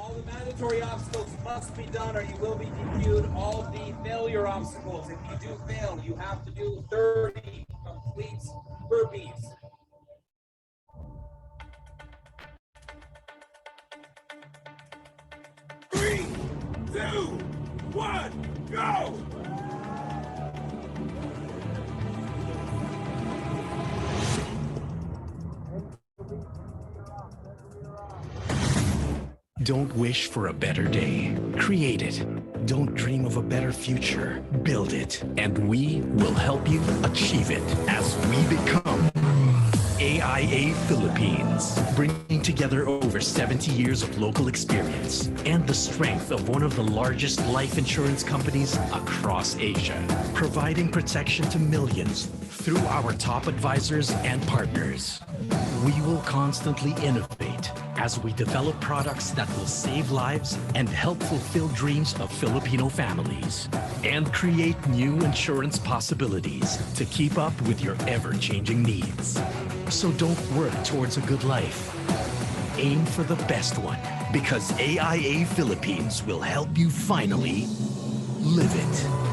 All the mandatory obstacles must be done or you will be DQ'd. All the failure obstacles, if you do fail, you have to do 30 complete burpees. 3, 2, 1, go! Don't wish for a better day. Create it. Don't dream of a better future. Build it. And we will help you achieve it as we become AIA Philippines, bringing together over 70 years of local experience and the strength of one of the largest life insurance companies across Asia, providing protection to millions through our top advisors and partners. We will constantly innovate as we develop products that will save lives and help fulfill dreams of Filipino families and create new insurance possibilities to keep up with your ever-changing needs. So don't work towards a good life. Aim for the best one because AIA Philippines will help you finally live it.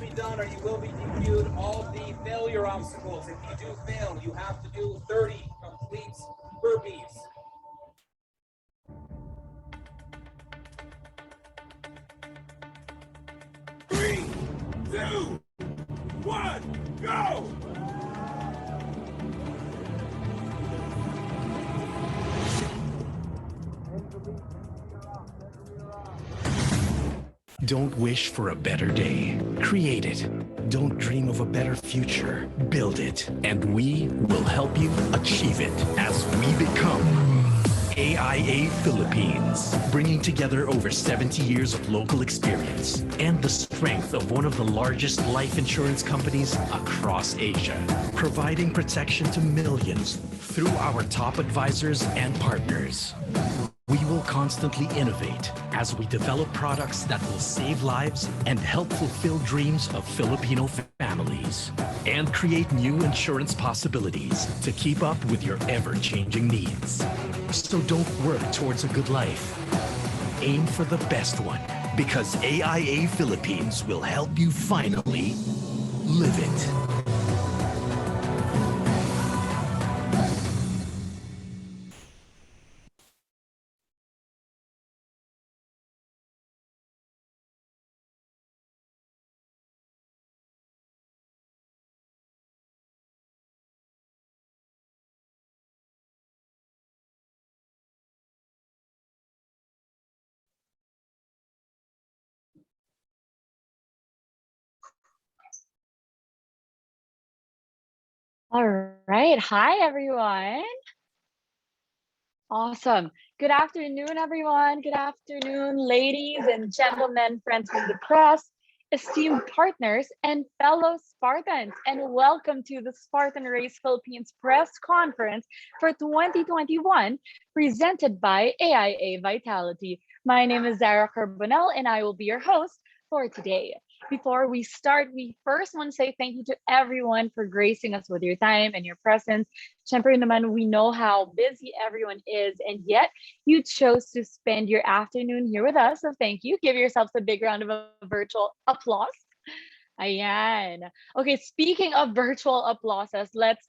be done or you will be debuted all the failure obstacles. If you do fail, you have to do 30 complete burpees. 3, 2, 1, go! Don't wish for a better day. Create it. Don't dream of a better future. Build it. And we will help you achieve it as we become AIA Philippines, bringing together over 70 years of local experience and the strength of one of the largest life insurance companies across Asia, providing protection to millions through our top advisors and partners. We will constantly innovate as we develop products that will save lives and help fulfill dreams of Filipino families and create new insurance possibilities to keep up with your ever-changing needs. So don't work towards a good life. Aim for the best one because AIA Philippines will help you finally live it. All right. Hi, everyone. Awesome. Good afternoon, everyone. Good afternoon, ladies and gentlemen, friends from the press, esteemed partners, and fellow Spartans. And welcome to the Spartan Race Philippines press conference for 2021, presented by AIA Vitality. My name is Zara Carbonell, and I will be your host for today. Before we start, we first want to say thank you to everyone for gracing us with your time and your presence. Syempre naman, we know how busy everyone is, and yet you chose to spend your afternoon here with us. So thank you. Give yourselves a big round of virtual applause. Ayan. Okay, speaking of virtual applauses, let's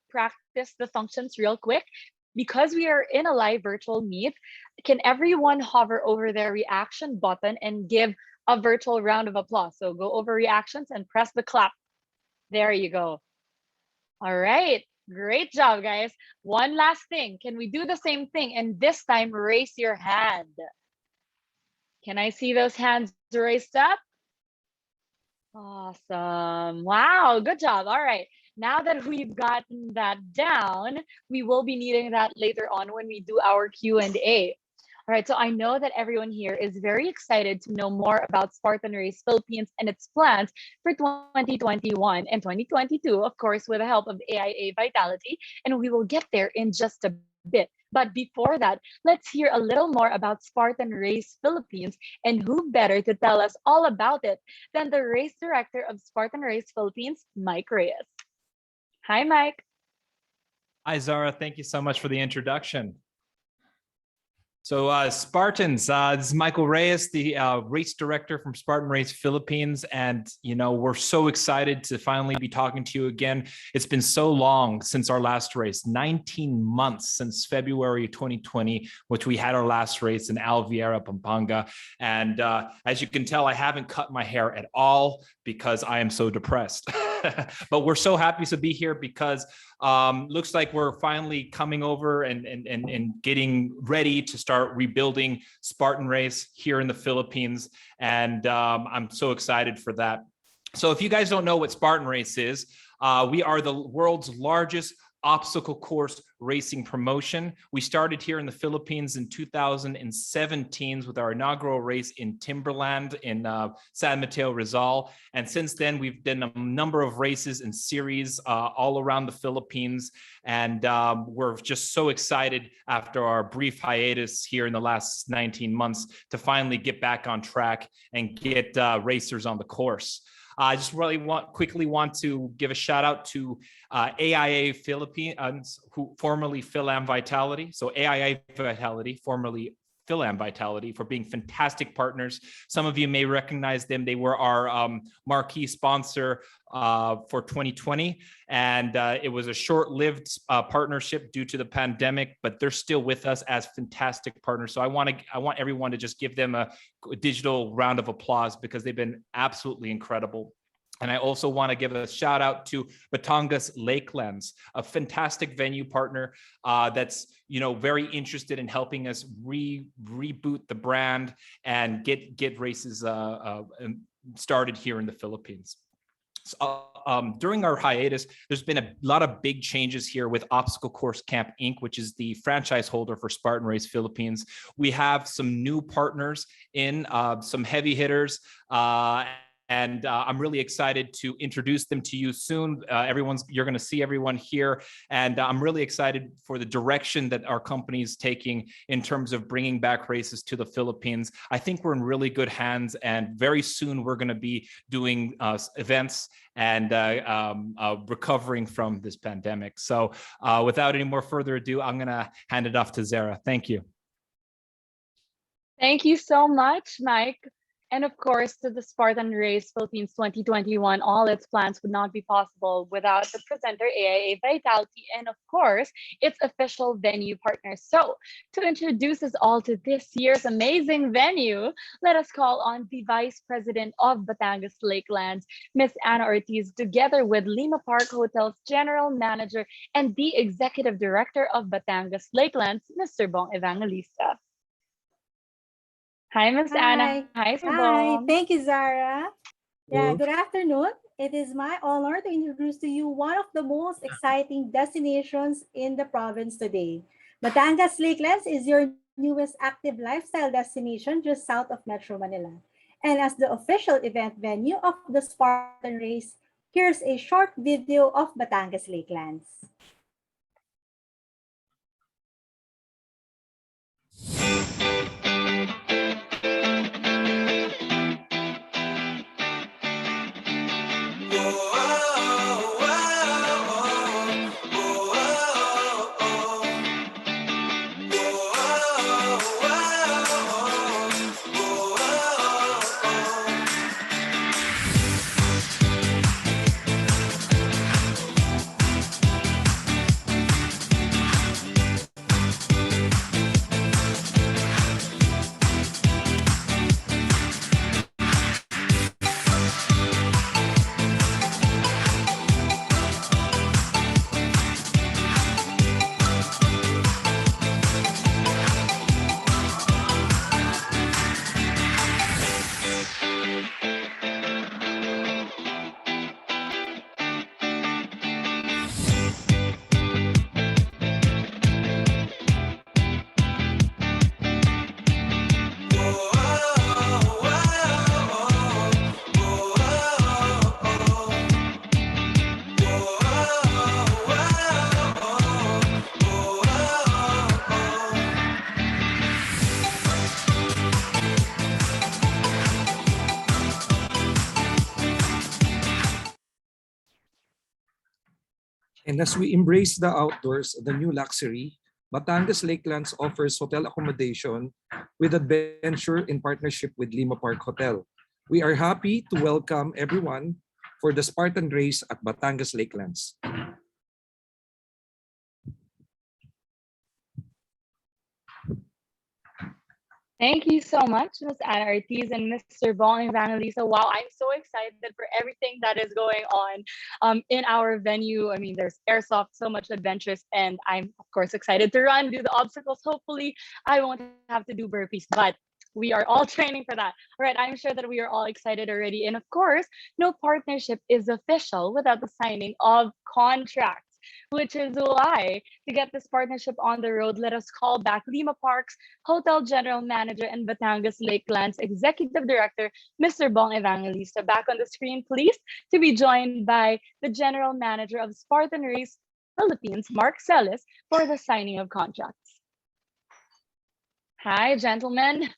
practice the functions real quick. Because we are in a live virtual meet, can everyone hover over their reaction button and give a virtual round of applause? So go over reactions and press the clap. There you go. All right. Great job, guys. One last thing. Can we do the same thing? And this time, raise your hand. Can I see those hands raised up? Awesome. Wow. Good job. All right. Now that we've gotten that down, we will be needing that later on when we do our Q&A. All right, so I know that everyone here is very excited to know more about Spartan Race Philippines and its plans for 2021 and 2022, of course, with the help of AIA Vitality, and we will get there in just a bit. But before that, let's hear a little more about Spartan Race Philippines, and who better to tell us all about it than the race director of Spartan Race Philippines, Mike Reyes. Hi, Mike. Hi, Zara. Thank you so much for the introduction. So Spartans, this is Michael Reyes, the race director from Spartan Race Philippines. And, you know, we're so excited to finally be talking to you again. It's been so long since our last race, 19 months since February 2020, which we had our last race in Alviera, Pampanga. And as you can tell, I haven't cut my hair at all because I am so depressed. But we're so happy to be here because looks like we're finally coming over and getting ready to start rebuilding Spartan Race here in the Philippines. And I'm so excited for that. So if you guys don't know what Spartan Race is, we are the world's largest obstacle course racing promotion. We started here in the Philippines in 2017 with our inaugural race in Timberland in San Mateo, Rizal. And since then, we've done a number of races and series all around the Philippines. And we're just so excited after our brief hiatus here in the last 19 months to finally get back on track and get racers on the course. I just really quickly want to give a shout out to AIA Philippines, who formerly Philam Vitality. So AIA Vitality, formerly Philam Vitality for being fantastic partners. Some of you may recognize them. They were our marquee sponsor for 2020, and it was a short-lived partnership due to the pandemic, but they're still with us as fantastic partners. So I want everyone to just give them a digital round of applause because they've been absolutely incredible. And I also want to give a shout out to Batangas Lakelands, a fantastic venue partner that's very interested in helping us reboot the brand and get races started here in the Philippines. During our hiatus, there's been a lot of big changes here with Obstacle Course Camp Inc., which is the franchise holder for Spartan Race Philippines. We have some new partners in, some heavy hitters, and I'm really excited to introduce them to you soon. You're going to see everyone here, and I'm really excited for the direction that our company is taking in terms of bringing back races to the Philippines. I think we're in really good hands, and very soon we're going to be doing events and recovering from this pandemic. So without any more further ado, I'm going to hand it off to Zara. Thank you. Thank you so much, Mike. And of course, to the Spartan Race Philippines 2021, all its plans would not be possible without the presenter AIA Vitality and of course, its official venue partners. So to introduce us all to this year's amazing venue, let us call on the Vice President of Batangas Lakelands, Ms. Anna Ortiz, together with Lima Park Hotel's General Manager and the Executive Director of Batangas Lakelands, Mr. Bong Evangelista. Hi, Ms. Anna. Hi, Sir Bong. Thank you, Zara. Yeah, good afternoon. It is my honor to introduce to you one of the most exciting destinations in the province today. Batangas Lakelands is your newest active lifestyle destination just south of Metro Manila. And as the official event venue of the Spartan Race, here's a short video of Batangas Lakelands. And as we embrace the outdoors, the new luxury, Batangas Lakelands offers hotel accommodation with adventure in partnership with Lima Park Hotel. We are happy to welcome everyone for the Spartan Race at Batangas Lakelands. Thank you so much, Ms. Anna Ortiz and Mr. Bong Evangelista. Wow, I'm so excited for everything that is going on in our venue. I mean, there's airsoft, so much adventures, and I'm of course excited to run, do the obstacles. Hopefully, I won't have to do burpees, but we are all training for that. All right, I'm sure that we are all excited already. And of course, no partnership is official without the signing of contracts, which is why to get this partnership on the road, let us call back Lima Park's Hotel General Manager and Batangas Lakelands Executive Director, Mr. Bong Evangelista. Back on the screen, please, to be joined by the General Manager of Spartan Race Philippines, Mark Celis, for the signing of contracts. Hi, gentlemen.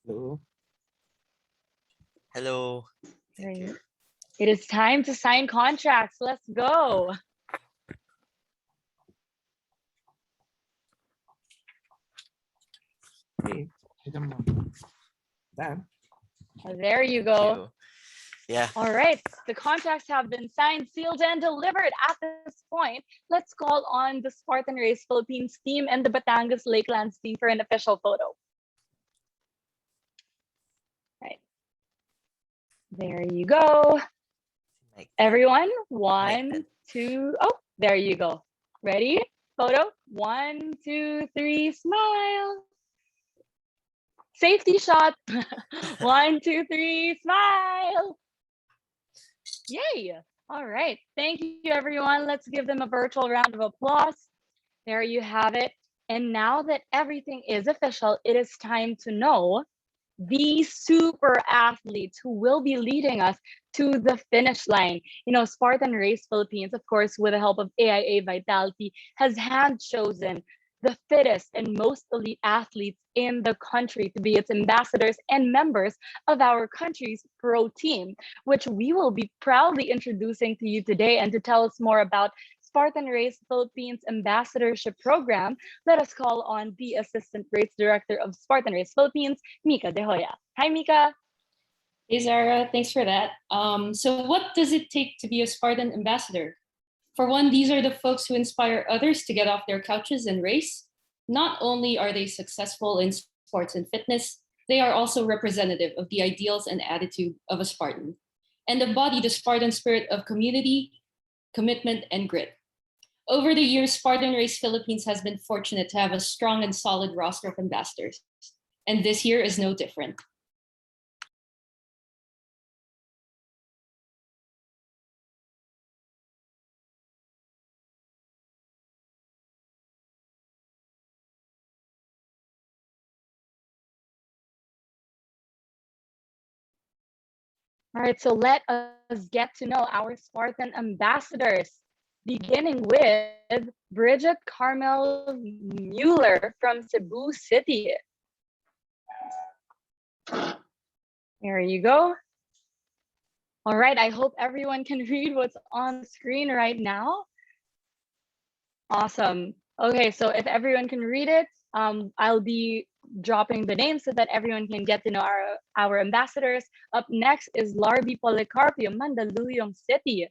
Hello. Hello. Thank you. It is time to sign contracts. Let's go. Okay. Dan. There you go. Yeah. All right, the contracts have been signed, sealed, and delivered. At this point, let's call on the Spartan Race Philippines team and the Batangas Lakelands team for an official photo. Right. There you go. Everyone, 1, 2, oh, there you go. Ready? Photo, 1, 2, 3, smile. Safety shot. 1, 2, 3, smile. Yay. All right. Thank you, everyone. Let's give them a virtual round of applause. There you have it. And now that everything is official, it is time to know these super athletes who will be leading us to the finish line. You know, Spartan Race Philippines, of course, with the help of AIA Vitality, has hand chosen the fittest and most elite athletes in the country to be its ambassadors and members of our country's pro team, which we will be proudly introducing to you today. And to tell us more about Spartan Race Philippines Ambassadorship Program, let us call on the Assistant Race Director of Spartan Race Philippines, Mika De Hoya. Hi, Mika. Hey, Zara, thanks for that. So what does it take to be a Spartan ambassador? For one, these are the folks who inspire others to get off their couches and race. Not only are they successful in sports and fitness, they are also representative of the ideals and attitude of a Spartan and embody the Spartan spirit of community, commitment, and grit. Over the years, Spartan Race Philippines has been fortunate to have a strong and solid roster of ambassadors, and this year is no different. All right, so let us get to know our Spartan ambassadors, beginning with Bridget Carmel Mueller from Cebu City. There you go. All right, I hope everyone can read what's on the screen right now. Awesome. Okay, so if everyone can read it, I'll be dropping the names so that everyone can get to know our ambassadors. Up next is Larby Policarpio, Mandaluyong City.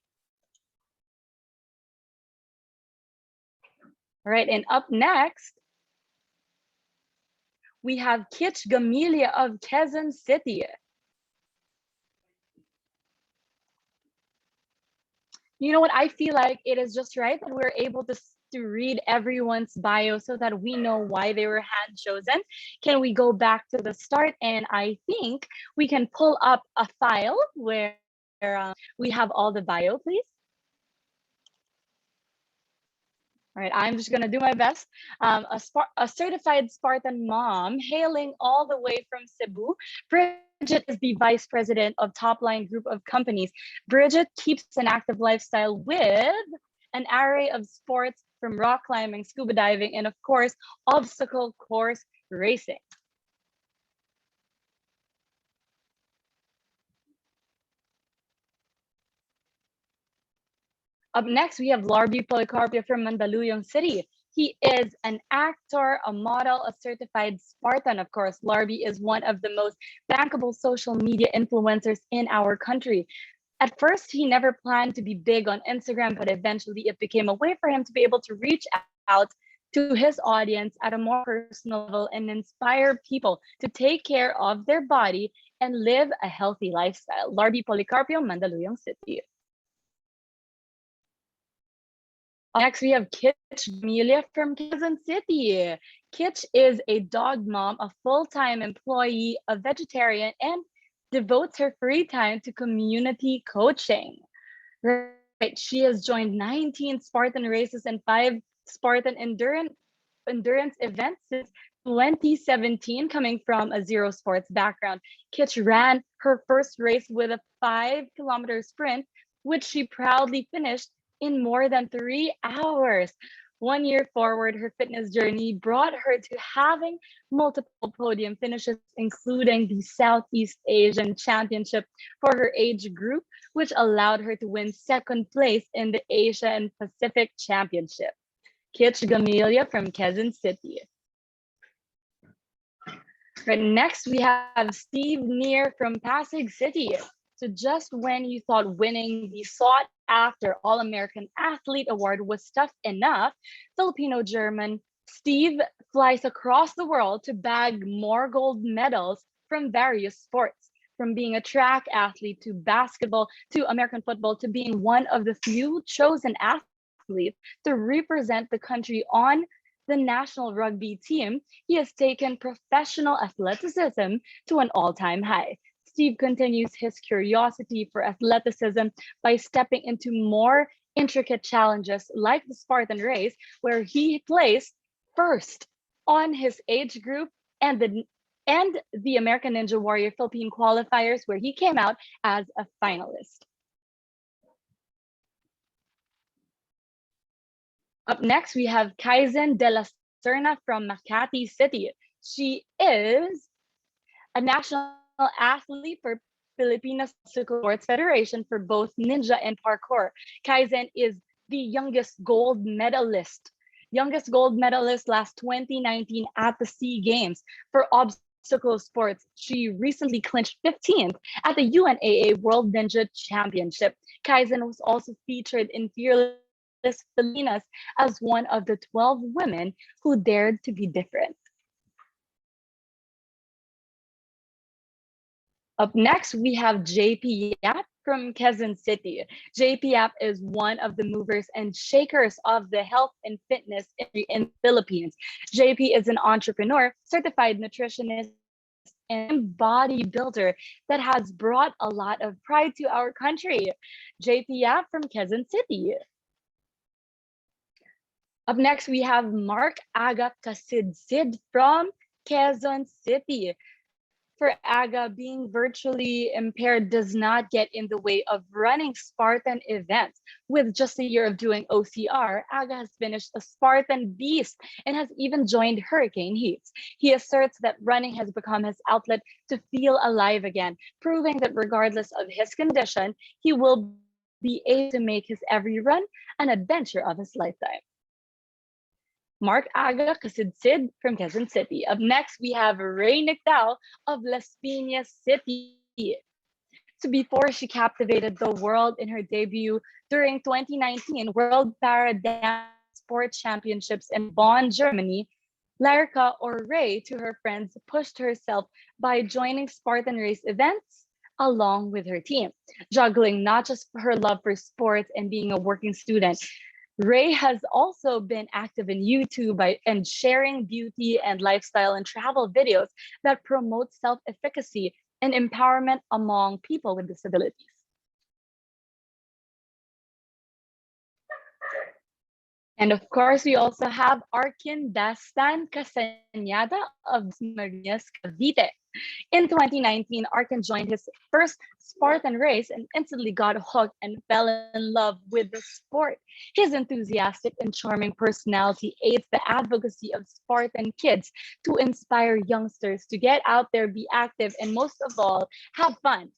All right, and up next, we have Kitch Gamilia of Quezon City. You know what? I feel like it is just right that we're able to read everyone's bio so that we know why they were hand chosen. Can we go back to the start? And I think we can pull up a file where we have all the bio, please. All right, I'm just gonna do my best. A certified Spartan mom, hailing all the way from Cebu. Bridget is the vice president of Topline Group of Companies. Bridget keeps an active lifestyle with an array of sports from rock climbing, scuba diving, and of course, obstacle course racing. Up next, we have Larby Policarpio from Mandaluyong City. He is an actor, a model, a certified Spartan. Of course, Larby is one of the most bankable social media influencers in our country. At first, he never planned to be big on Instagram, but eventually it became a way for him to be able to reach out to his audience at a more personal level and inspire people to take care of their body and live a healthy lifestyle. Larby Policarpio, Mandaluyong City. Next, we have Kitch Amelia from Quezon City. Kitch is a dog mom, a full-time employee, a vegetarian, and devotes her free time to community coaching. Right, she has joined 19 Spartan races and 5 Spartan endurance events since 2017, coming from a zero sports background. Kitch ran her first race with a 5-kilometer sprint, which she proudly finished in more than 3 hours. 1 year forward, her fitness journey brought her to having multiple podium finishes, including the Southeast Asian Championship for her age group, which allowed her to win 2nd place in the Asia and Pacific Championship. Kitch Gamilia from Quezon City. Right, next we have Steve Neer from Pasig City. So just when you thought winning the sought after All-American Athlete Award was tough enough, Filipino-German Steve flies across the world to bag more gold medals from various sports. From being a track athlete to basketball to American football to being one of the few chosen athletes to represent the country on the national rugby team, he has taken professional athleticism to an all-time high. Steve continues his curiosity for athleticism by stepping into more intricate challenges like the Spartan race, where he placed first on his age group and the American Ninja Warrior Philippine qualifiers, where he came out as a finalist. Up next, we have Kaizen de la Serna from Makati City. She is a national athlete for Filipino Sports Federation for both ninja and parkour. Kaizen is the youngest gold medalist last 2019 at the SEA Games for obstacle sports. She recently clinched 15th at the UNAA World Ninja Championship. Kaizen was also featured in Fearless Filipinas as one of the 12 women who dared to be different. Up next, we have JP Yap from Quezon City. JP Yap is one of the movers and shakers of the health and fitness industry in the Philippines. JP is an entrepreneur, certified nutritionist, and bodybuilder that has brought a lot of pride to our country. JP Yap from Quezon City. Up next, we have Mark Aga Kasidsid from Quezon City. For Aga, being virtually impaired does not get in the way of running Spartan events. With just a year of doing OCR, Aga has finished a Spartan beast and has even joined hurricane heats. He asserts that running has become his outlet to feel alive again, proving that regardless of his condition, he will be able to make his every run an adventure of his lifetime. Mark Aga Kasidsid from Quezon City. Up next, we have Ray Nictal of Las Piñas City. So before she captivated the world in her debut during 2019 World Para Dance Sport Championships in Bonn, Germany, Lyrica, or Ray to her friends, pushed herself by joining Spartan race events along with her team, juggling not just her love for sports and being a working student. Ray has also been active in YouTube and sharing beauty and lifestyle and travel videos that promote self-efficacy and empowerment among people with disabilities. And of course, we also have Arkin Dastan Castañeda of Marinas, Cavite. In 2019, Arkin joined his first Spartan race and instantly got hooked and fell in love with the sport. His enthusiastic and charming personality aids the advocacy of Spartan kids to inspire youngsters to get out there, be active, and most of all, have fun.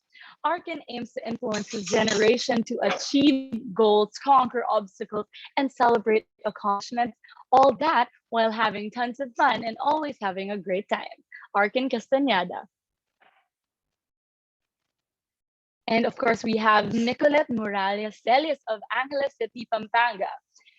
Arkin aims to influence his generation to achieve goals, conquer obstacles, and celebrate accomplishments, all that while having tons of fun and always having a great time. Arkin Castañeda. And of course, we have Nicolette Morales Celis of Angeles City, Pampanga.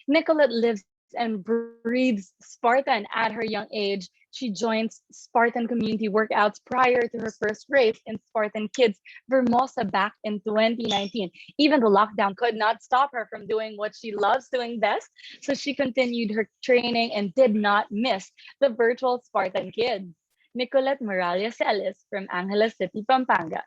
Nicolette lives and breathes Spartan at her young age. She joins Spartan community workouts prior to her first race in Spartan Kids Vermosa back in 2019. Even the lockdown could not stop her from doing what she loves doing best. So she continued her training and did not miss the virtual Spartan Kids. Nicolette Morales Celis from Angeles City, Pampanga.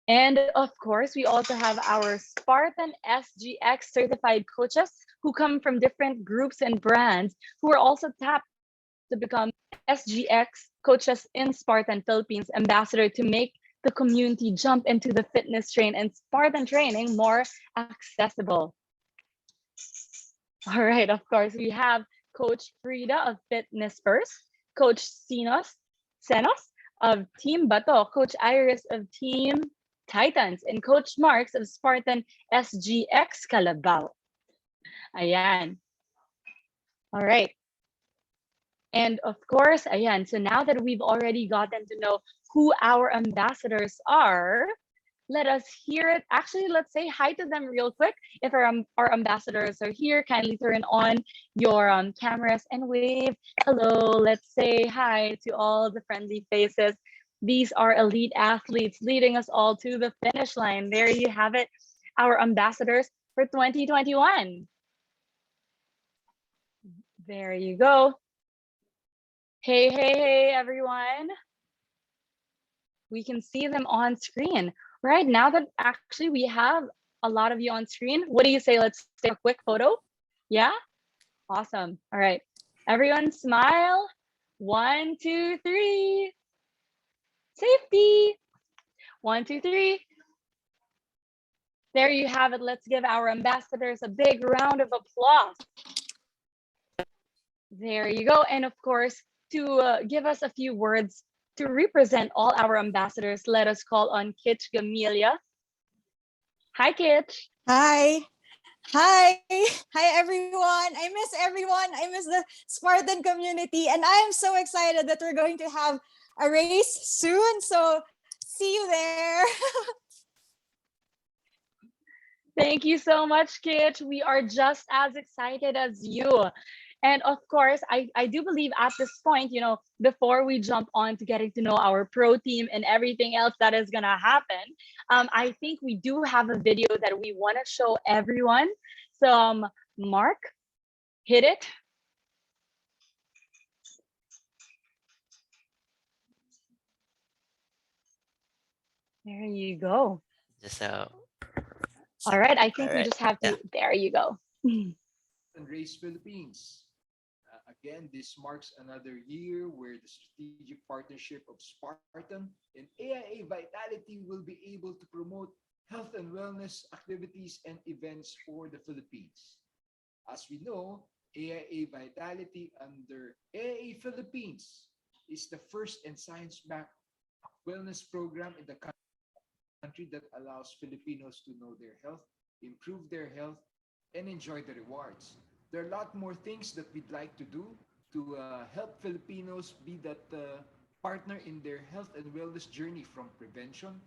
And of course, we also have our Spartan SGX certified coaches who come from different groups and brands who are also tapped to become SGX coaches in Spartan Philippines ambassador to make the community jump into the fitness train and Spartan training more accessible. All right, of course, we have Coach Frida of Fitness First, Coach Senos of Team Bato, Coach Iris of Team Titans, and Coach Marks of Spartan SGX Calabao. Ayan. All right. And of course, ayan, so now that we've already gotten to know who our ambassadors are, let us hear it. Actually, let's say hi to them real quick. If our ambassadors are here, kindly turn on your cameras and wave. Hello, let's say hi to all the friendly faces. These are elite athletes leading us all to the finish line. There you have it, our ambassadors for 2021. There you go. Hey, hey, hey, everyone. We can see them on screen. Right now that actually we have a lot of you on screen, what do you say? Let's take a quick photo. Yeah? Awesome. All right. Everyone smile. 1, 2, 3. Safety. 1, 2, 3. There you have it. Let's give our ambassadors a big round of applause. There you go. And of course, to give us a few words to represent all our ambassadors, let us call on Kitch Gamilia. Hi, Kitch. Hi. Hi. Hi, everyone. I miss everyone. I miss the Spartan community. And I am so excited that we're going to have a race soon. So see you there. Thank you so much, Kitch. We are just as excited as you. And of course, I do believe at this point, you know, before we jump on to getting to know our pro team and everything else that is going to happen, I think we do have a video that we want to show everyone. So, Mark, hit it. There you go. Just All right, I think all we right. just have to, there you go. And Race Philippines. Again, this marks another year where the strategic partnership of Spartan and AIA Vitality will be able to promote health and wellness activities and events for the Philippines. As we know, AIA Vitality under AIA Philippines is the first and science-backed wellness program in the country that allows Filipinos to know their health, improve their health, and enjoy the rewards. There are a lot more things that we'd like to do to help Filipinos be that partner in their health and wellness journey, from prevention,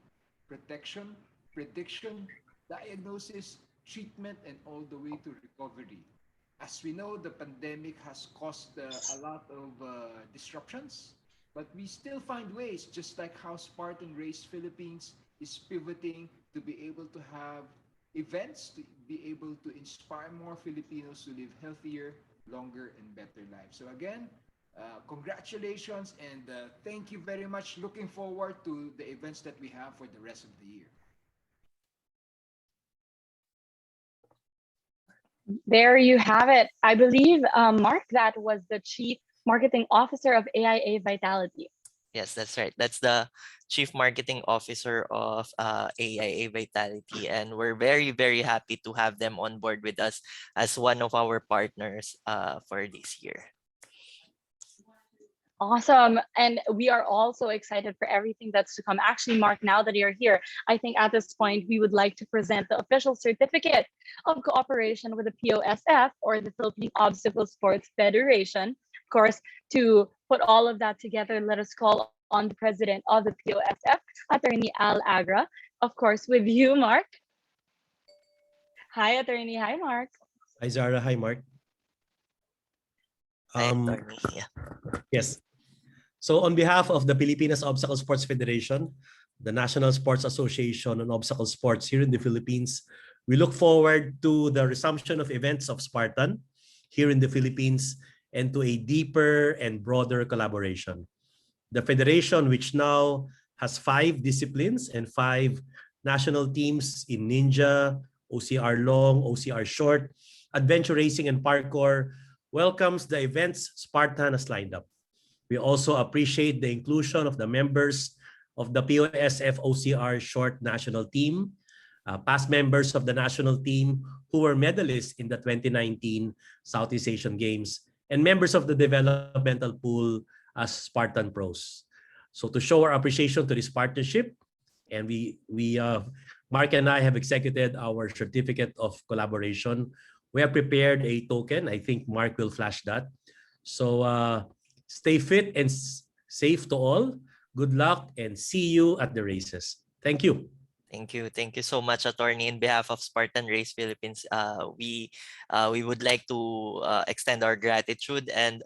protection, prediction, diagnosis, treatment, and all the way to recovery. As we know, the pandemic has caused a lot of disruptions, but we still find ways, just like how Spartan Race Philippines is pivoting to be able to have events to be able to inspire more Filipinos to live healthier, longer, and better lives. So again, congratulations and thank you very much. Looking forward to the events that we have for the rest of the year. There you have it. I believe, Mark, that was the Chief Marketing Officer of AIA Vitality. Yes, that's right. That's the Chief Marketing Officer of AIA Vitality. And we're very, very happy to have them on board with us as one of our partners for this year. Awesome. And we are also excited for everything that's to come. Actually, Mark, now that you're here, I think at this point, we would like to present the official certificate of cooperation with the POSF, or the Philippine Obstacle Sports Federation. Of course, to put all of that together, let us call on the president of the POSF, Attorney Al Agra. Of course, with you, Mark. Hi, Attorney. Hi, Mark. Hi, Zara. Hi, Mark. Hi, Attorney. Yeah. Yes. So on behalf of the Pilipinas Obstacle Sports Federation, the National Sports Association on Obstacle Sports here in the Philippines, we look forward to the resumption of events of Spartan here in the Philippines and to a deeper and broader collaboration. The Federation, which now has 5 disciplines and 5 national teams in Ninja, OCR Long, OCR Short, Adventure Racing, and Parkour, welcomes the events Spartan has lined up. We also appreciate the inclusion of the members of the POSF OCR Short National Team, past members of the national team who were medalists in the 2019 Southeast Asian Games, and members of the developmental pool as Spartan Pros. So to show our appreciation to this partnership, and Mark and I have executed our certificate of collaboration. We have prepared a token. I think Mark will flash that. So Stay fit and safe to all. Good luck and see you at the races. Thank you. Thank you. Thank you so much, attorney. In behalf of Spartan Race Philippines, we would like to extend our gratitude. And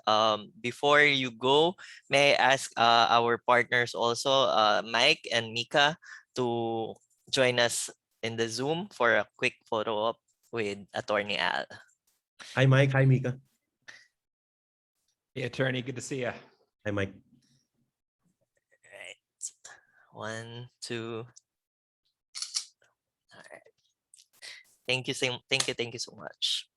before you go, may I ask our partners also, Mike and Mika, to join us in the Zoom for a quick photo op with Attorney Al. Hi, Mike. Hi, Mika. Hey, attorney, good to see you. Hi, Mike. Right. 1, 2. All right. Thank you so much.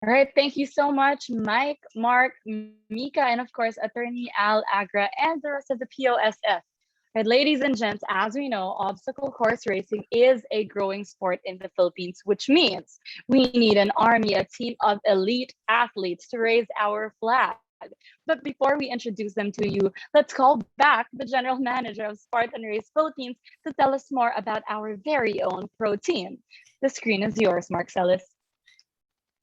All right, thank you so much, Mike, Mark, Mika, and of course, Attorney Al Agra and the rest of the POSF. Right, ladies and gents, as we know, obstacle course racing is a growing sport in the Philippines, which means we need an army, a team of elite athletes to raise our flag. But before we introduce them to you, let's call back the general manager of Spartan Race Philippines to tell us more about our very own pro team. The screen is yours, Mark Celis.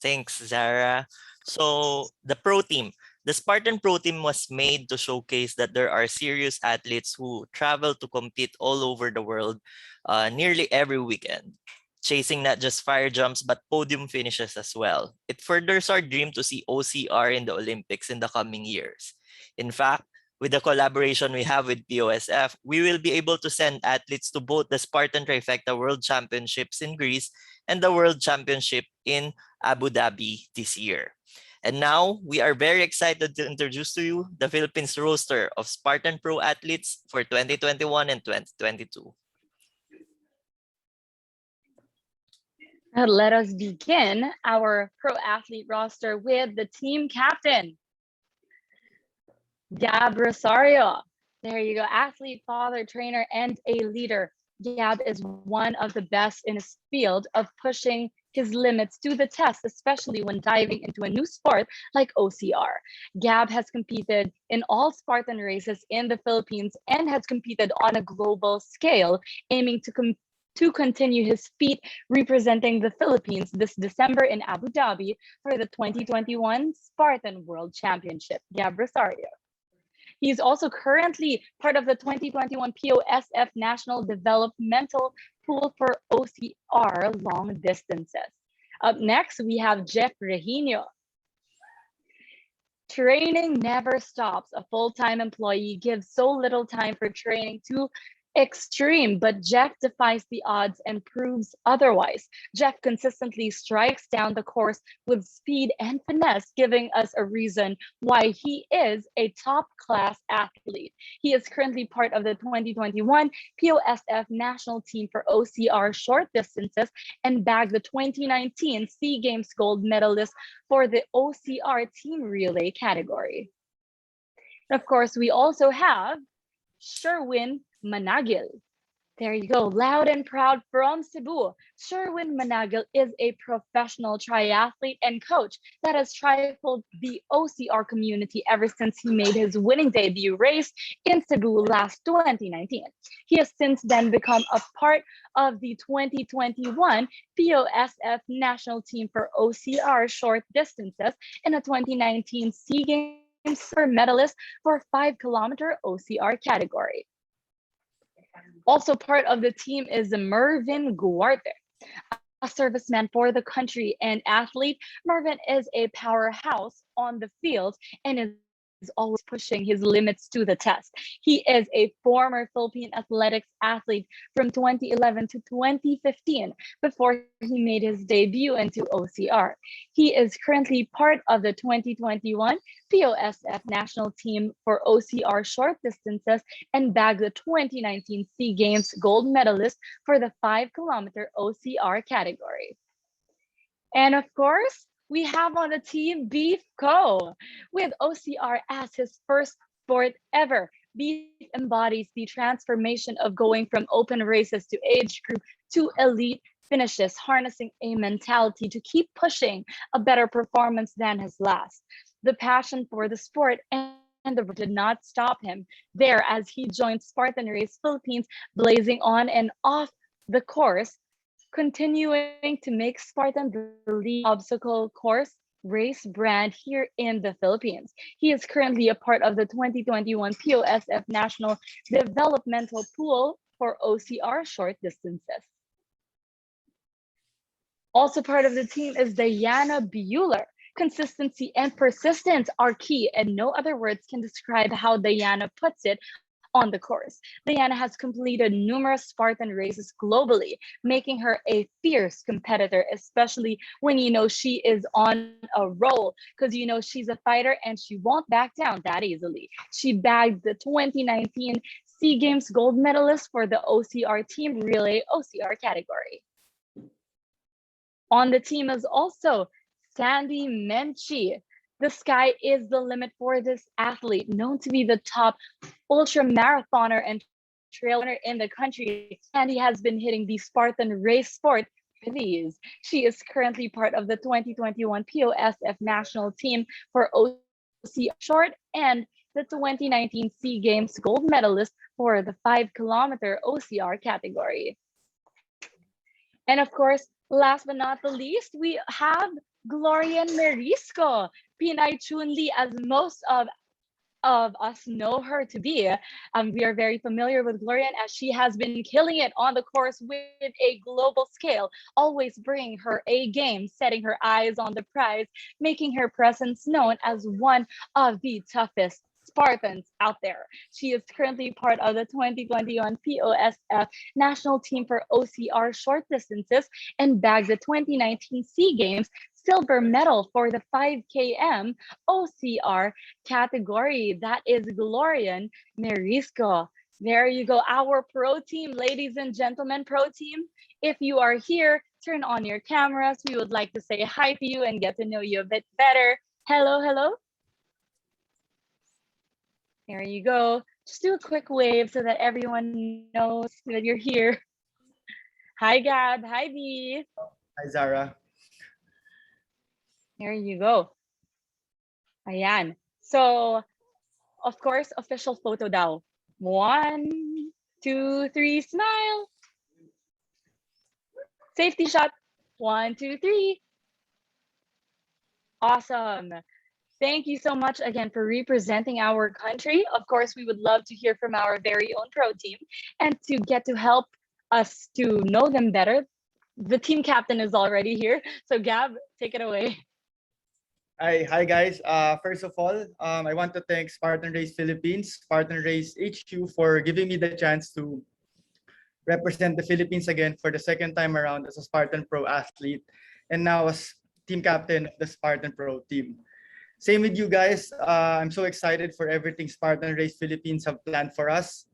Thanks, Zara. So the pro team. The Spartan Pro Team was made to showcase that there are serious athletes who travel to compete all over the world nearly every weekend, chasing not just fire jumps but podium finishes as well. It furthers our dream to see OCR in the Olympics in the coming years. In fact, with the collaboration we have with POSF, we will be able to send athletes to both the Spartan Trifecta World Championships in Greece and the World Championship in Abu Dhabi this year. And now we are very excited to introduce to you the Philippines roster of Spartan Pro athletes for 2021 and 2022. Let us begin our pro athlete roster with the team captain, Gab Rosario. There you go, athlete, father, trainer, and a leader. Gab is one of the best in his field of pushing his limits to the test, especially when diving into a new sport like OCR. Gab has competed in all Spartan races in the Philippines and has competed on a global scale, aiming to continue his feat representing the Philippines this December in Abu Dhabi for the 2021 Spartan World Championship. Gab Rosario. He's also currently part of the 2021 POSF National Developmental Pool for OCR long distances. Up next, we have Jeff Regino. Training never stops. A full-time employee gives so little time for training to extreme, but Jeff defies the odds and proves otherwise. Jeff consistently strikes down the course with speed and finesse, giving us a reason why he is a top-class athlete. He is currently part of the 2021 POSF national team for OCR short distances and bagged the 2019 SEA Games gold medalist for the OCR team relay category. And of course, we also have Sherwin Managil. There you go, loud and proud from Cebu. Sherwin Managil is a professional triathlete and coach that has trifled the OCR community ever since he made his winning debut race in Cebu last 2019. He has since then become a part of the 2021 POSF national team for OCR short distances and a 2019 SEA Games medalist for 5-kilometer OCR category. Also part of the team is Mervin Guarte, a serviceman for the country and athlete. Mervin is a powerhouse on the field and is always pushing his limits to the test. He is a former Philippine athletics athlete from 2011 to 2015 before he made his debut into OCR. He is currently part of the 2021 POSF national team for OCR short distances and bagged the 2019 SEA Games gold medalist for the 5-kilometer OCR category. And of course, we have on the team Beef Co. With OCR as his first sport ever. Beef embodies the transformation of going from open races to age group to elite finishes, harnessing a mentality to keep pushing a better performance than his last. The passion for the sport and the did not stop him there as he joined Spartan Race Philippines, blazing on and off the course, continuing to make Spartan the lead obstacle course race brand here in the Philippines. He is currently a part of the 2021 POSF National Developmental Pool for OCR short distances. Also part of the team is Diana Bueller. Consistency and persistence are key, and no other words can describe how Diana puts it on the course. Diana has completed numerous Spartan races globally, making her a fierce competitor, especially when you know she is on a roll, because you know she's a fighter and she won't back down that easily. She bagged the 2019 SEA Games gold medalist for the OCR team relay OCR category. On the team is also Sandy Menchie. The sky is the limit for this athlete, known to be the top ultra marathoner and trail runner in the country. Sandy has been hitting the Spartan race sport with ease. She is currently part of the 2021 POSF national team for OCR short and the 2019 SEA Games gold medalist for the 5-kilometer OCR category. And of course, last but not the least, we have Glorian Merisco, Pinay Chunli, as most of us know her to be. We are very familiar with Glorian as she has been killing it on the course with a global scale, always bringing her A game, setting her eyes on the prize, making her presence known as one of the toughest Spartans out there. She is currently part of the 2021 POSF national team for OCR short distances and bagged the 2019 SEA Games silver medal for the 5 km OCR category. That is Glorian Merisco. There you go, our pro team, ladies and gentlemen, pro team. If you are here, turn on your cameras. We would like to say hi to you and get to know you a bit better. Hello, hello. There you go. Just do a quick wave so that everyone knows that you're here. Hi, Gab. Hi, Dee. Hi, Zara. There you go. Ayan. So, of course, official photo daw. 1, 2, 3, smile. Safety shot. 1, 2, 3. Awesome. Thank you so much again for representing our country. Of course, we would love to hear from our very own pro team and to get to help us to know them better. The team captain is already here. So Gab, take it away. Hi guys. First of all, I want to thank Spartan Race Philippines, Spartan Race HQ for giving me the chance to represent the Philippines again for the second time around as a Spartan Pro athlete and now as team captain of the Spartan Pro team. Same with you guys. I'm so excited for everything Spartan Race Philippines have planned for us.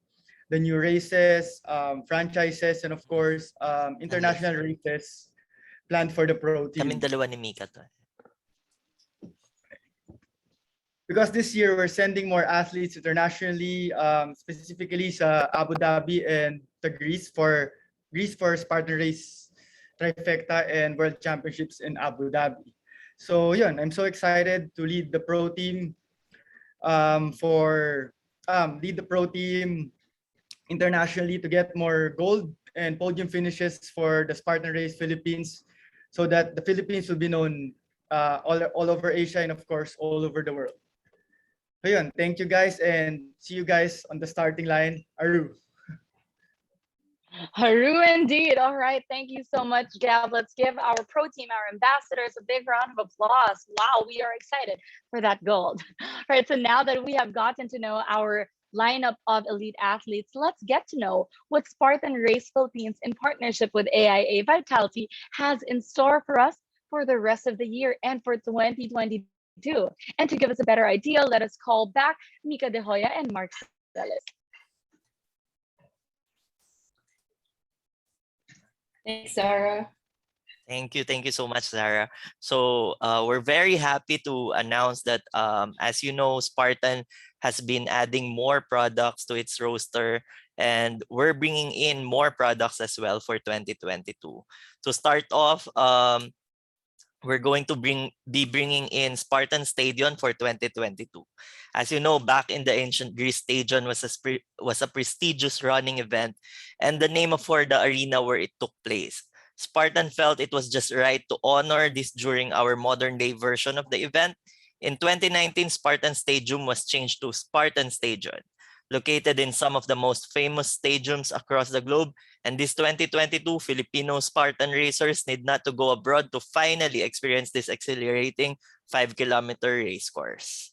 The new races, franchises, and of course, international races planned for the pro team. Kaming dalawa ni Mika to. Because this year we're sending more athletes internationally, specifically sa Abu Dhabi and to Greece for Spartan Race Trifecta and World Championships in Abu Dhabi. So yun, I'm so excited to lead the pro team internationally to get more gold and podium finishes for the Spartan Race Philippines, so that the Philippines will be known all over Asia and of course all over the world. So yun, thank you guys and see you guys on the starting line. Aru. Haru indeed. All right. Thank you so much, Gab. Let's give our pro team, our ambassadors, a big round of applause. Wow, we are excited for that gold. All right. So now that we have gotten to know our lineup of elite athletes, let's get to know what Spartan Race Philippines in partnership with AIA Vitality has in store for us for the rest of the year and for 2022. And to give us a better idea, let us call back Mika De Hoya and Mark Celis. Thanks, Sarah. Thank you so much, Zara. So we're very happy to announce that, as you know, Spartan has been adding more products to its roster, and we're bringing in more products as well for 2022. To start off, we're going to be bringing in Spartan Stadion for 2022. As you know, back in the ancient Greece, Stadion was a prestigious running event and the name for the arena where it took place. Spartan felt it was just right to honor this during our modern day version of the event. In 2019, Spartan Stadium was changed to Spartan Stadium, located in some of the most famous stadiums across the globe. And this 2022, Filipino Spartan racers need not to go abroad to finally experience this exhilarating 5-kilometer race course.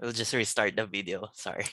We'll just restart the video. Sorry.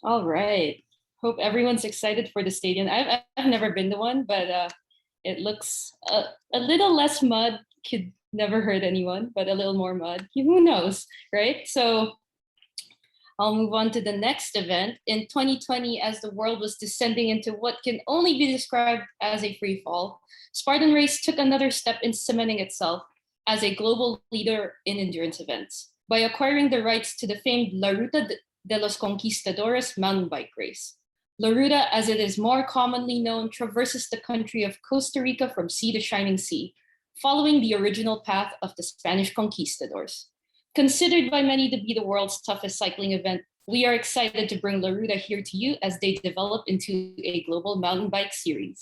All right. Hope everyone's excited for the stadium. I've never been to one, but it looks a little less mud could never hurt anyone, but a little more mud, who knows, right? So I'll move on to the next event. In 2020, as the world was descending into what can only be described as a free fall, Spartan Race took another step in cementing itself as a global leader in endurance events by acquiring the rights to the famed La Ruta de los Conquistadores mountain bike race. La Ruta, as it is more commonly known, traverses the country of Costa Rica from sea to shining sea, following the original path of the Spanish conquistadors. Considered by many to be the world's toughest cycling event, we are excited to bring La Ruta here to you as they develop into a global mountain bike series.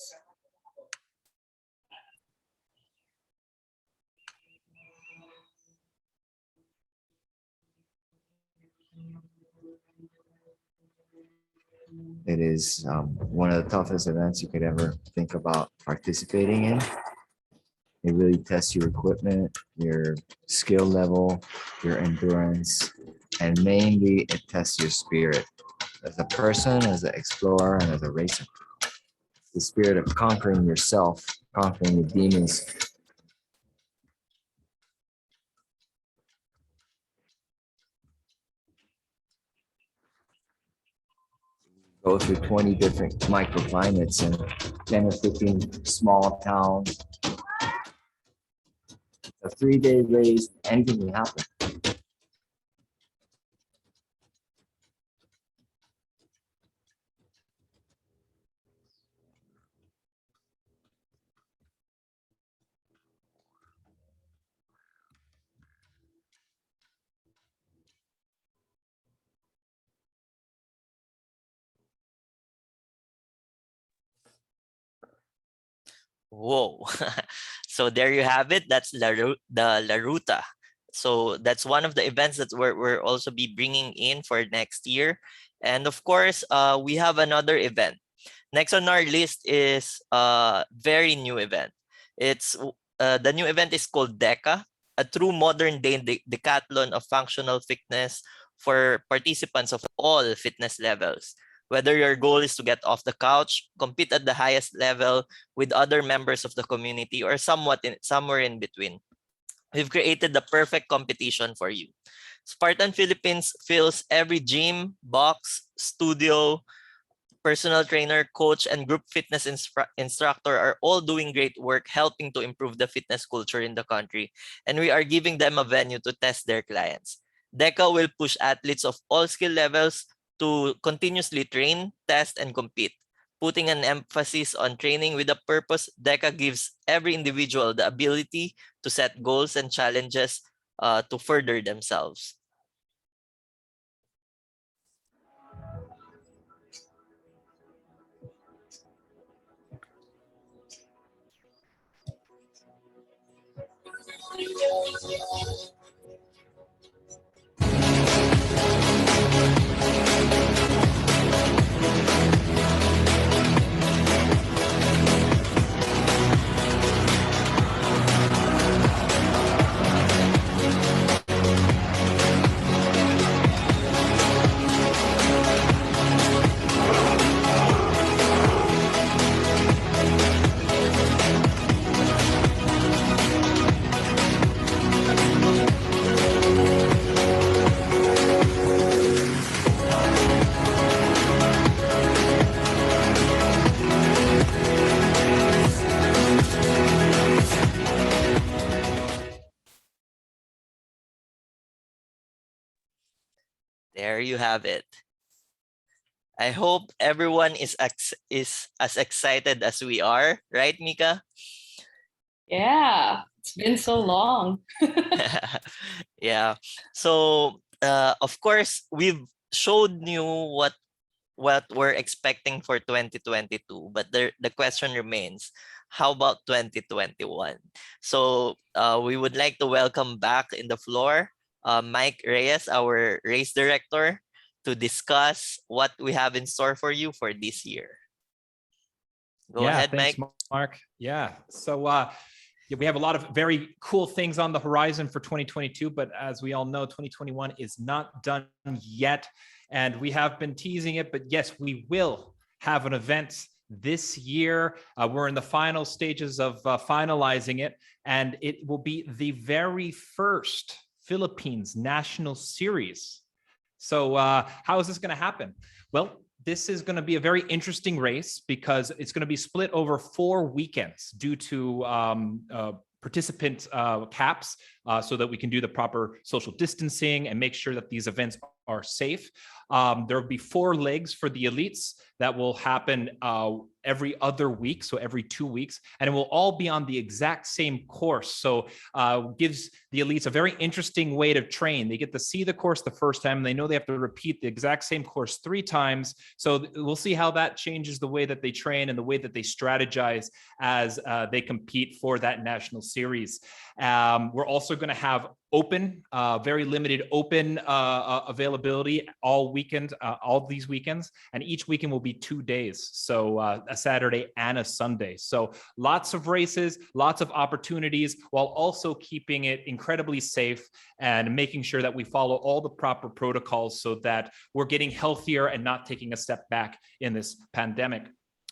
It is one of the toughest events you could ever think about participating in. It really tests your equipment, your skill level, your endurance, and mainly it tests your spirit as a person, as an explorer, and as a racer. The spirit of conquering yourself, conquering the demons. Go through 20 different microclimates and 10 or 15 small towns. A 3-day race, anything can happen. Whoa. So there you have it. That's the La Ruta. So that's one of the events that we're also be bringing in for next year. And of course, we have another event. Next on our list is a very new event. It's the new event is called DECA, a true modern day decathlon of functional fitness for participants of all fitness levels. Whether your goal is to get off the couch, compete at the highest level with other members of the community, or somewhere in between, we've created the perfect competition for you. Spartan Philippines fills every gym, box, studio, personal trainer, coach, and group fitness instructor are all doing great work helping to improve the fitness culture in the country, and we are giving them a venue to test their clients. DECA will push athletes of all skill levels to continuously train, test, and compete. Putting an emphasis on training with a purpose, DECA gives every individual the ability to set goals and challenges to further themselves. There you have it. I hope everyone is as excited as we are, right, Mika? Yeah, it's been so long. Yeah. So, of course, we've showed you what we're expecting for 2022, but the question remains, how about 2021? So, we would like to welcome back in the floor Mike Reyes, our race director, to discuss what we have in store for you for this year. Go ahead, thanks, Mike. Mark. Yeah. So we have a lot of very cool things on the horizon for 2022, but as we all know, 2021 is not done yet. And we have been teasing it, but yes, we will have an event this year. We're in the final stages of finalizing it, and it will be the very first Philippines National Series. So how is this going to happen? Well, this is going to be a very interesting race because it's going to be split over 4 weekends due to participant caps so that we can do the proper social distancing and make sure that these events are safe. There will be 4 legs for the elites that will happen every other week, so every 2 weeks, and it will all be on the exact same course. So gives the elites a very interesting way to train. They get to see the course the first time. They know they have to repeat the exact same course 3 times. So we'll see how that changes the way that they train and the way that they strategize as they compete for that national series. We're also going to have open, very limited open availability all weekend, all these weekends, and each weekend will be 2 days. So a Saturday and a Sunday. So lots of races, lots of opportunities, while also keeping it incredibly safe and making sure that we follow all the proper protocols so that we're getting healthier and not taking a step back in this pandemic.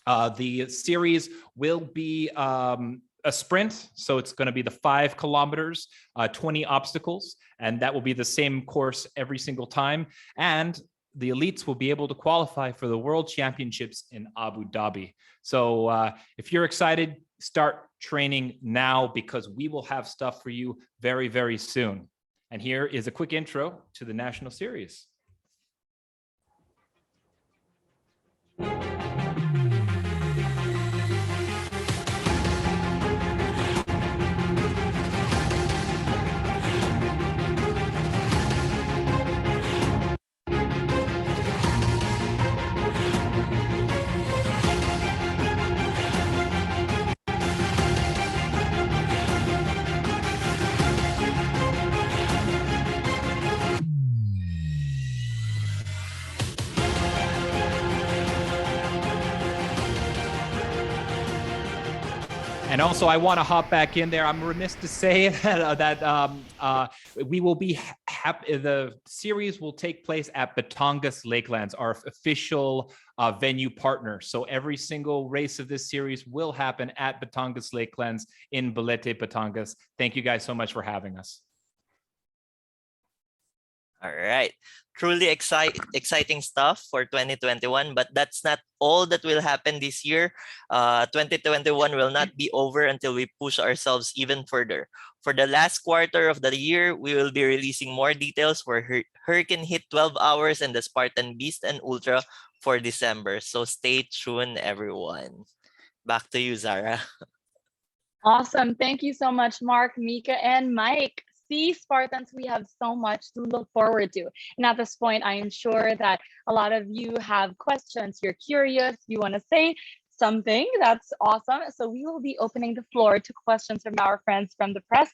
The series will be a sprint, so it's going to be the 5 kilometers, 20 obstacles, and that will be the same course every single time. And the elites will be able to qualify for the World Championships in Abu Dhabi. So if you're excited, start training now because we will have stuff for you very, very soon. And here is a quick intro to the National Series. And also, I want to hop back in there. I'm remiss to say that we will be happy. The series will take place at Batangas Lakelands, our official venue partner. So every single race of this series will happen at Batangas Lakelands in Balete, Batangas. Thank you guys so much for having us. All right. Truly exciting stuff for 2021, but that's not all that will happen this year. 2021 will not be over until we push ourselves even further. For the last quarter of the year, we will be releasing more details for Hurricane Hit 12 Hours and the Spartan Beast and Ultra for December. So stay tuned, everyone. Back to you, Zara. Awesome. Thank you so much, Mark, Mika, and Mike. See, Spartans, we have so much to look forward to. And at this point, I am sure that a lot of you have questions. You're curious. You want to say something. That's awesome. So we will be opening the floor to questions from our friends from the press.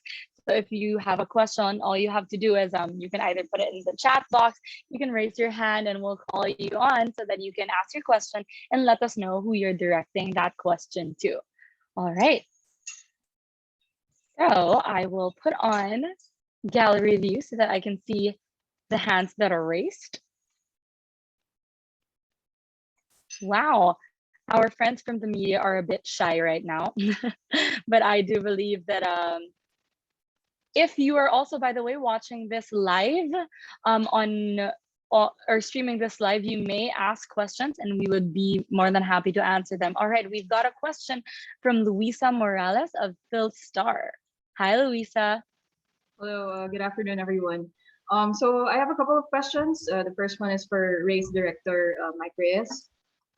So if you have a question, all you have to do is you can either put it in the chat box, you can raise your hand and we'll call you on so that you can ask your question and let us know who you're directing that question to. All right. So I will put on gallery view so that I can see the hands that are raised. Wow, our friends from the media are a bit shy right now, but I do believe that if you are also, by the way, watching this live or streaming this live, you may ask questions and we would be more than happy to answer them. All right, we've got a question from Luisa Morales of Phil Star. Hi, Luisa. Hello, good afternoon, everyone. So I have a couple of questions. The first one is for race director Mike Reyes.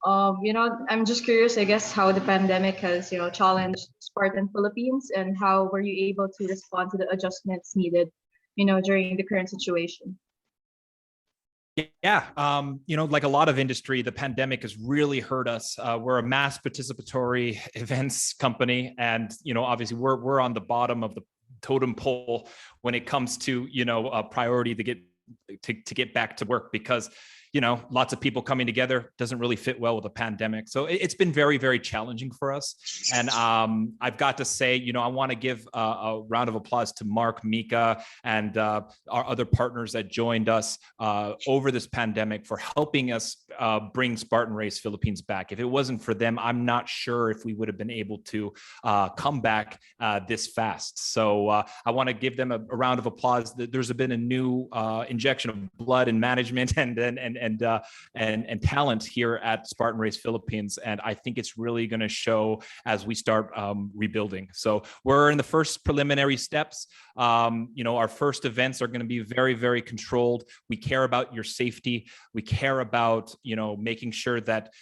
I'm just curious, I guess, how the pandemic has, challenged Spartan Philippines and how were you able to respond to the adjustments needed, during the current situation? Yeah, like a lot of industry, the pandemic has really hurt us. We're a mass participatory events company, and obviously we're on the bottom of the totem pole when it comes to a priority to get back to work because lots of people coming together doesn't really fit well with a pandemic. So it's been very, very challenging for us. And I've got to say, I want to give a round of applause to Mark, Mika, and our other partners that joined us over this pandemic for helping us bring Spartan Race Philippines back. If it wasn't for them, I'm not sure if we would have been able to come back this fast. So I want to give them a round of applause. There's been a new injection of blood and management and talent here at Spartan Race Philippines. And I think it's really going to show as we start rebuilding. So we're in the first preliminary steps. Our first events are going to be very, very controlled. We care about your safety. We care about, making sure that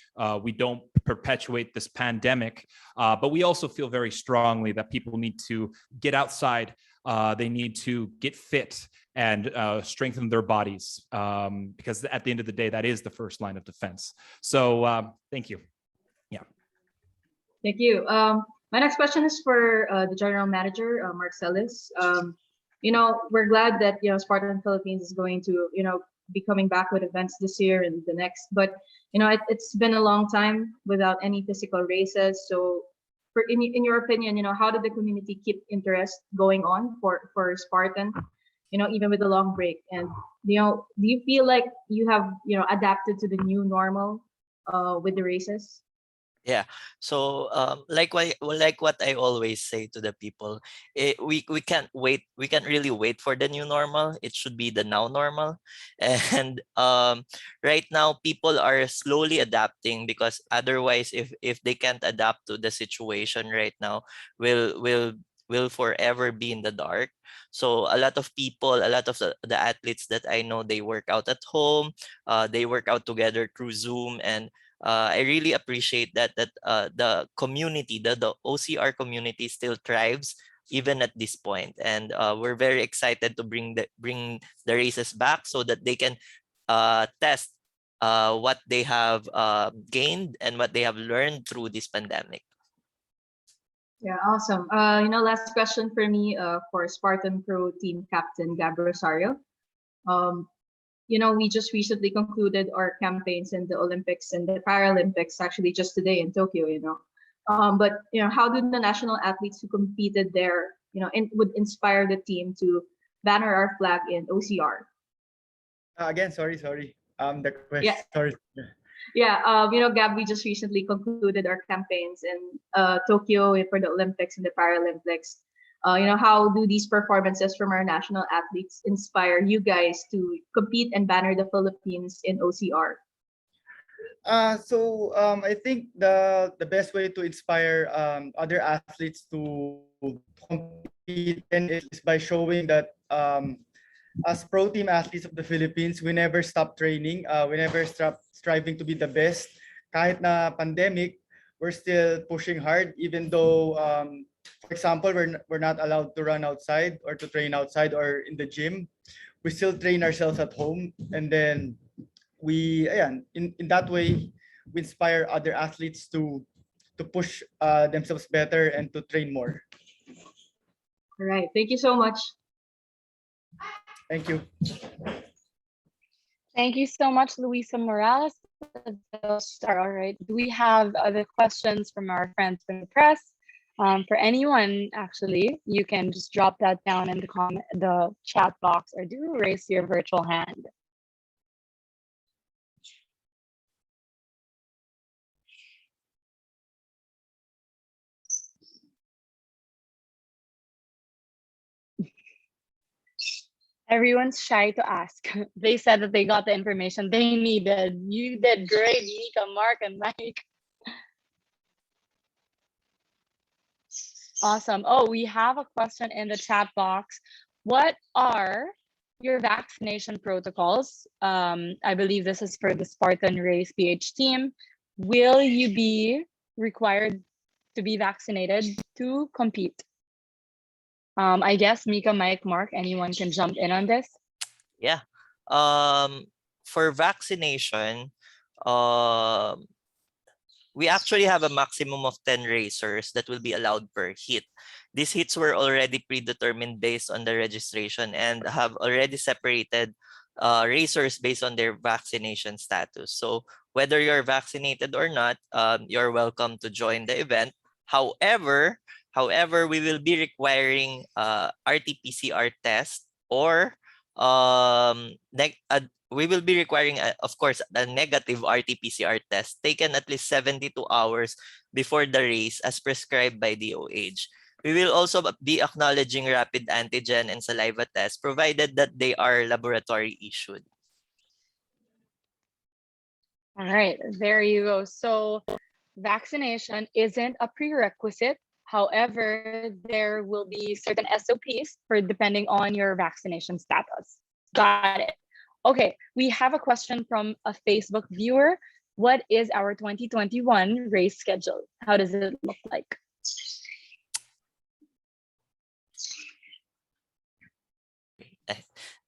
we don't perpetuate this pandemic. But we also feel very strongly that people need to get outside. They need to get fit and strengthen their bodies because at the end of the day, that is the first line of defense. So thank you. Yeah. Thank you. My next question is for the general manager, Mark Celis. We're glad that, Spartan Philippines is going to, be coming back with events this year and the next, but, it's been a long time without any physical races. So in your opinion, how did the community keep interest going on for Spartan, even with the long break? And, do you feel like you have, adapted to the new normal with the races? Yeah. So like what I always say to the people, we can't wait. We can't really wait for the new normal. It should be the now normal. And right now people are slowly adapting because otherwise if they can't adapt to the situation right now, will forever be in the dark. So a lot of people, a lot of the athletes that I know, they work out at home, they work out together through Zoom, and I really appreciate that the community, the OCR community still thrives even at this point. And we're very excited to bring the races back so that they can test what they have gained and what they have learned through this pandemic. Yeah, awesome. Last question for me for Spartan Pro team captain Gab Rosario. We just recently concluded our campaigns in the Olympics and the Paralympics, actually just today in Tokyo, But how do the national athletes who competed there, would inspire the team to banner our flag in OCR? Again, sorry. The Yeah, question. Sorry. yeah. Gab, we just recently concluded our campaigns in Tokyo for the Olympics and the Paralympics. How do these performances from our national athletes inspire you guys to compete and banner the Philippines in OCR? I think the best way to inspire other athletes to compete again is by showing that as pro team athletes of the Philippines, we never stop training. We never stop striving to be the best. Kahit na pandemic, we're still pushing hard, even though, for example, we're not allowed to run outside or to train outside or in the gym. We still train ourselves at home, and then in that way, we inspire other athletes to push themselves better and to train more. All right. Thank you so much. Thank you. Thank you so much, Luisa Morales. All right. Do we have other questions from our friends from the press? For anyone, actually, you can just drop that down in the chat box, or do raise your virtual hand. Everyone's shy to ask. They said that they got the information they needed. You did great, Mika, Mark, and Mike. Awesome. Oh, we have a question in the chat box. What are your vaccination protocols? I believe this is for the Spartan Race PH team. Will you be required to be vaccinated to compete? I guess Mika, Mike, Mark, anyone can jump in on this. Yeah. For vaccination, we actually have a maximum of 10 racers that will be allowed per heat. These heats were already predetermined based on the registration and have already separated racers based on their vaccination status. So whether you're vaccinated or not, you're welcome to join the event. However, we will be requiring RT-PCR test or we will be requiring, of course, a negative RT-PCR test taken at least 72 hours before the race as prescribed by DOH. We will also be acknowledging rapid antigen and saliva tests provided that they are laboratory issued. All right, there you go. So vaccination isn't a prerequisite. However, there will be certain SOPs for depending on your vaccination status. Got it. Okay, we have a question from a Facebook viewer. What is our 2021 race schedule? How does it look like?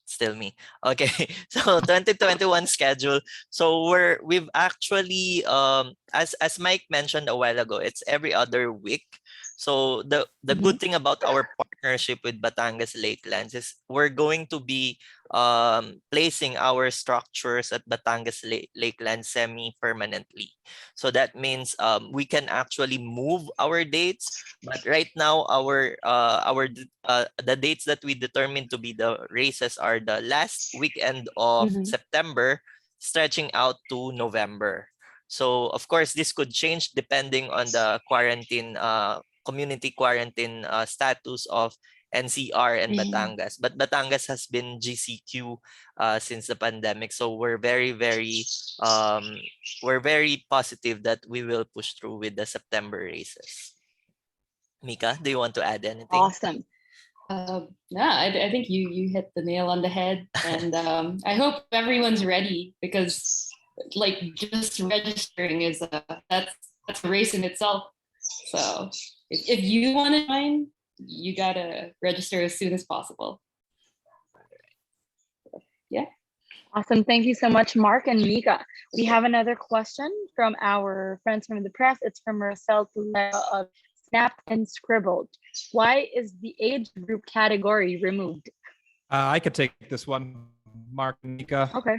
Still me. Okay, so 2021 schedule. So we've actually as Mike mentioned a while ago, it's every other week. So the good thing about our partnership with Batangas Lakelands is we're going to be placing our structures at Batangas Lakelands semi-permanently. So that means we can actually move our dates. But right now, the dates that we determined to be the races are the last weekend of September, stretching out to November. So of course, this could change depending on the quarantine, community quarantine status of NCR and Batangas. But Batangas has been GCQ since the pandemic, so we're very positive that we will push through with the September races. Mika, do you want to add anything? Awesome. I think you hit the nail on the head, and I hope everyone's ready, because like just registering is that's a race in itself. So if you want to join, you gotta register as soon as possible. Yeah. Awesome. Thank you so much, Mark and Mika. We have another question from our friends from the press. It's from Marcel Tuleo of Snapped and Scribbled. Why is the age group category removed? I could take this one, Mark and Mika. Okay.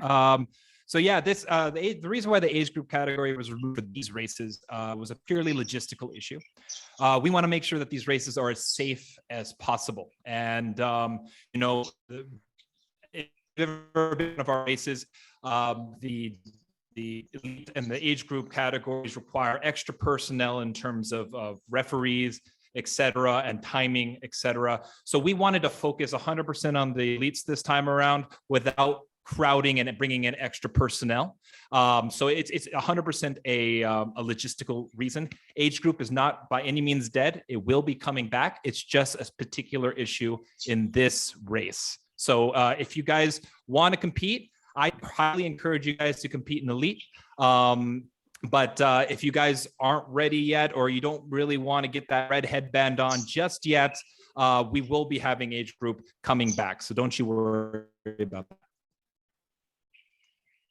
So yeah, this the reason why the age group category was removed for these races was a purely logistical issue. We want to make sure that these races are as safe as possible, and you know, if you've ever been one of our races, the elite and the age group categories require extra personnel in terms of referees, etc., and timing, etc. So we wanted to focus 100% on the elites this time around without crowding and bringing in extra personnel. So it's 100% a logistical reason. Age group is not by any means dead. It will be coming back. It's just a particular issue in this race. So if you guys want to compete, I highly encourage you guys to compete in elite. But if you guys aren't ready yet, or you don't really want to get that red headband on just yet, we will be having age group coming back. So don't you worry about that.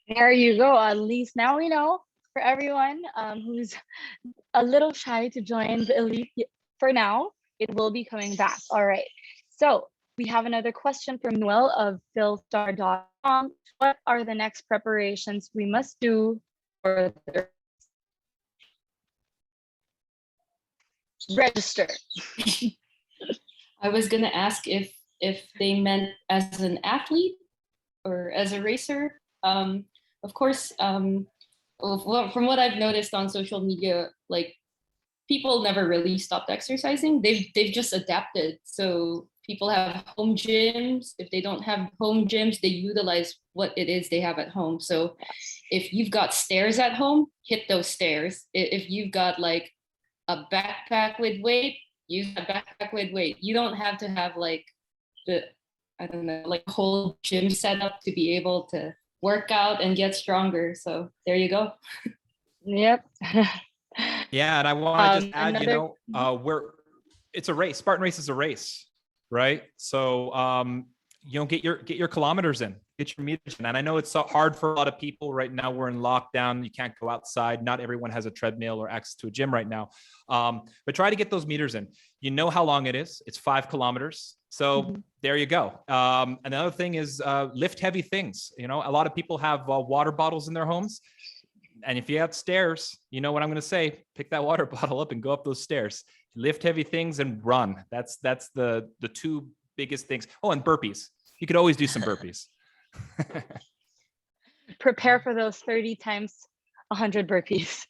There you go. At least now we know, for everyone who's a little shy to join the elite for now, it will be coming back. All right. So we have another question from Noel of philstar.com. What are the next preparations we must do for the register? I was gonna ask if they meant as an athlete or as a racer. Of course, well, from what I've noticed on social media, like people never really stopped exercising. They've just adapted. So people have home gyms. If they don't have home gyms, they utilize what it is they have at home. So if you've got stairs at home, hit those stairs. If you've got like a backpack with weight, use a backpack with weight. You don't have to have like I don't know, like a whole gym setup to be able to work out and get stronger. So there you go. Yep. Yeah, and I want to just add, another- it's a race. Spartan race is a race, right? So get your kilometers in, get your meters in. And I know it's so hard for a lot of people right now. We're in lockdown. You can't go outside. Not everyone has a treadmill or access to a gym right now. But try to get those meters in. You know how long it is. It's 5 kilometers. So there you go. Another thing is lift heavy things. You know, a lot of people have water bottles in their homes. And if you have stairs, you know what I'm going to say, pick that water bottle up and go up those stairs, lift heavy things and run. That's the two biggest things. Oh, and burpees. You could always do some burpees. Prepare for those 30 times 100 burpees.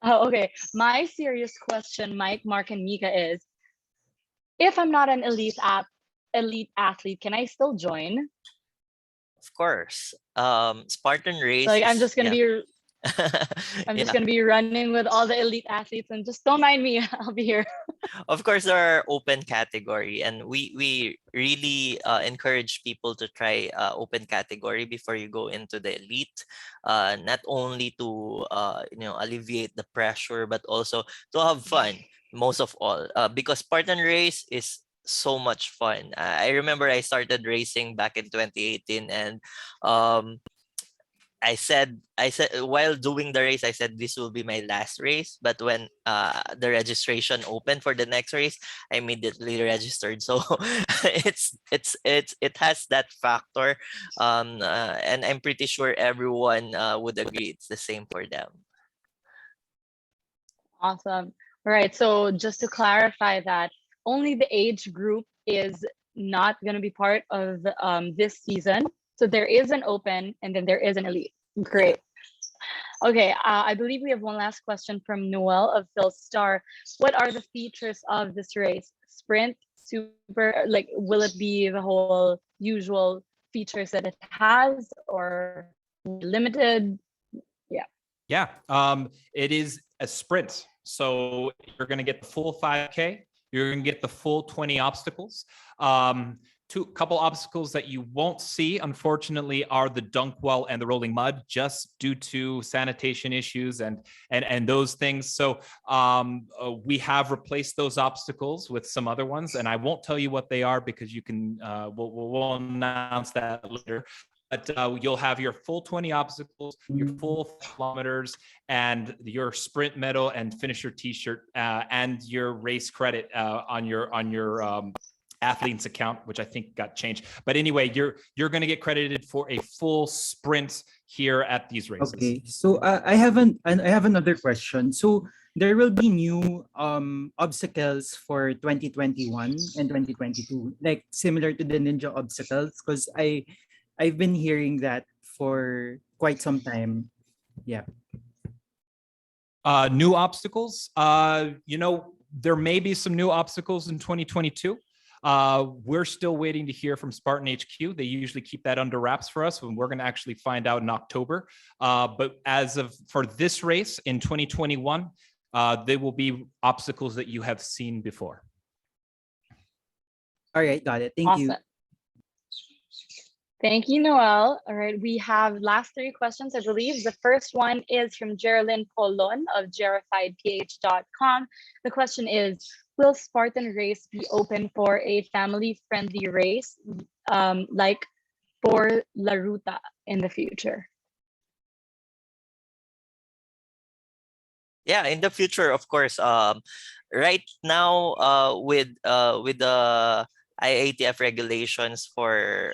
Okay, my serious question, Mike, Mark, and Mika is, if I'm not an elite athlete, can I still join? Of course. Spartan race. Like I'm just gonna yeah. be I'm just gonna be running with all the elite athletes, and just don't mind me. I'll be here. Of course, there are open category, and we really encourage people to try open category before you go into the elite. Not only to alleviate the pressure, but also to have fun. Most of all, because Spartan race is so much fun. I remember I started racing back in 2018, and I said while doing the race, I said this will be my last race. But when the registration opened for the next race, I immediately registered. So it has that factor, and I'm pretty sure everyone would agree it's the same for them. Awesome. All right. So just to clarify that, only the age group is not going to be part of this season. So there is an open and then there is an elite. Great. Okay, I believe we have one last question from Noel of Philstar. What are the features of this race? Sprint, super, like will it be the whole usual features that it has, or limited? Yeah, it is a sprint. So you're going to get the full 5K. You're going to get the full 20 obstacles. Couple obstacles that you won't see, unfortunately, are the dunk well and the rolling mud, just due to sanitation issues and those things. So we have replaced those obstacles with some other ones, and I won't tell you what they are because you can we'll announce that later. But you'll have your full 20 obstacles, your full kilometers, and your sprint medal and finisher T-shirt, and your race credit on your athlete's account, which I think got changed. But anyway, you're going to get credited for a full sprint here at these races. Okay, so I have another question. So there will be new obstacles for 2021 and 2022, like similar to the ninja obstacles, because I've been hearing that for quite some time. Yeah. New obstacles. There may be some new obstacles in 2022. We're still waiting to hear from Spartan HQ. They usually keep that under wraps for us, and we're going to actually find out in October. But for this race in 2021, there will be obstacles that you have seen before. All right, got it. Thank you. Thank you, Noel. All right, we have last 3 questions, I believe. The first one is from Geraldine Polon of JerifiedPH.com. The question is, will Spartan Race be open for a family-friendly race like for La Ruta in the future? Yeah, in the future, of course. Right now, with the IATF regulations for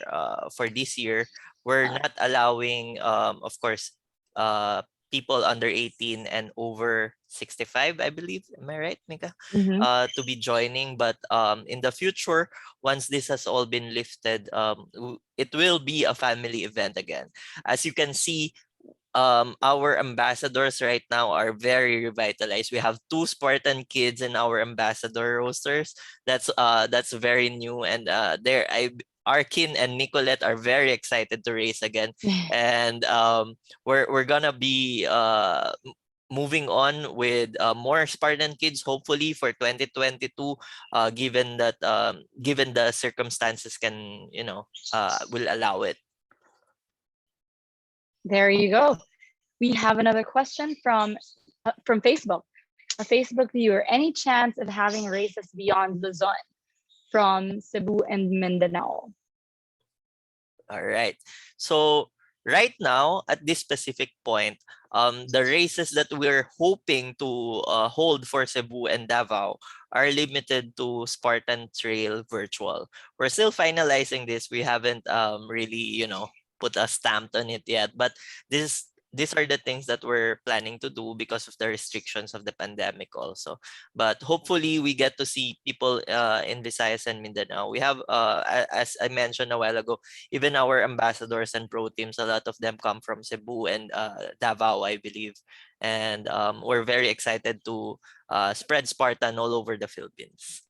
this year, we're not allowing, of course, people under 18 and over 65, I believe. Am I right, Mika? To be joining. But in the future, once this has all been lifted, it will be a family event again. As you can see, our ambassadors right now are very revitalized. We have 2 Spartan kids in our ambassador rosters. That's very new, and Arkin and Nicolette are very excited to race again. And we're gonna be moving on with more Spartan kids, hopefully for 2022, given the circumstances will allow it. There you go. We have another question from Facebook, a Facebook viewer. Any chance of having races beyond Luzon from Cebu and Mindanao? All right. So right now, at this specific point, the races that we're hoping to hold for Cebu and Davao are limited to Spartan Trail Virtual. We're still finalizing this. We haven't really, put a stamp on it yet, but these are the things that we're planning to do because of the restrictions of the pandemic also. But hopefully we get to see people in Visayas and Mindanao. We have, as I mentioned a while ago, even our ambassadors and pro teams, a lot of them come from Cebu and Davao, I believe. And we're very excited to spread Spartan all over the Philippines.